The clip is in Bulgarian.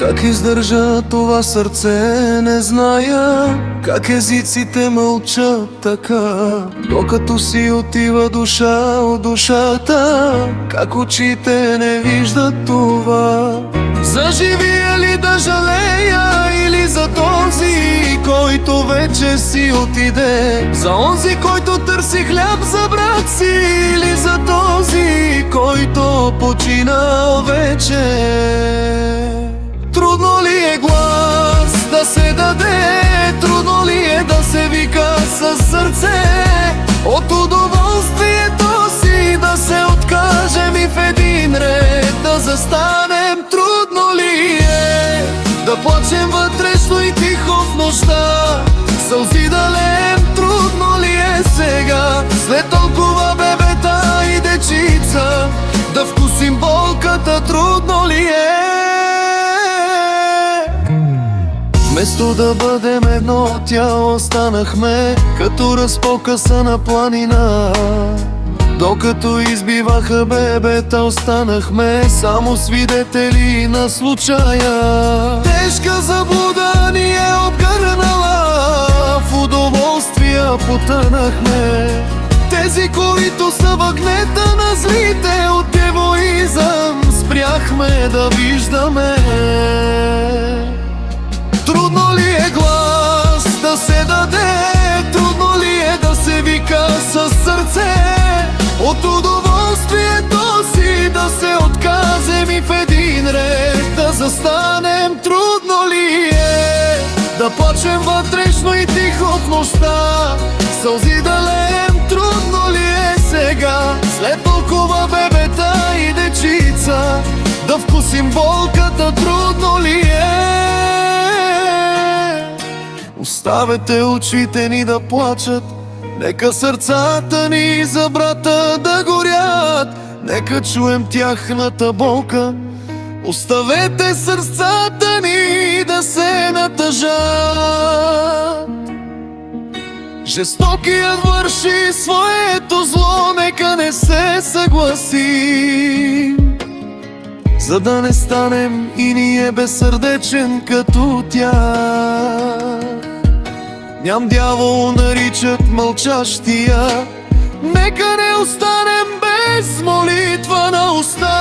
Как издържа това сърце, не зная. Как езиците мълчат така, докато си отива душа от душата. Как очите не виждат това. За живия ли да жалея, или за този, който вече си отиде? За онзи, който търси хляб за брат си, или за този, който починал вече? Трудно ли е глас да се даде? Трудно ли е да се вика със сърце? От удоволствието си да се откажем и в един ред да застанем? Трудно ли е да плачем вътрешно и тихо в нощта, сълзи да леем? Трудно ли е сега, след толкова бебета и дечица, да вкусим болката? Трудно ли е? Вместо да бъдем едно тяло, станахме като разпокъсана планина. Докато избиваха бебета, останахме само свидетели на случая. Тежка заблуда ни е обгърнала, в удоволствия потънахме. Тези, които са въгнета на злите от егоизъм, спряхме да виждаме. Трудно ли е глас да се даде? Трудно ли е да се вика със сърце? От удоволствието си да се откажем и в един ред да застанем? Трудно ли е да плачем вътрешно и тихо в нощта, сълзи да леем? Трудно ли е сега, след толкова бебета и дечица, да вкусим болката? Трудно ли е? Оставете очите ни да плачат, нека сърцата ни за брата да горят, нека чуем тяхната болка. Оставете сърцата ни да се натъжат. Жестокият върши своето зло, нека не се съгласи, за да не станем и ние безсърдечен като тях. Ням дявол наричат мълчащия, нека не останем без молитва на уста.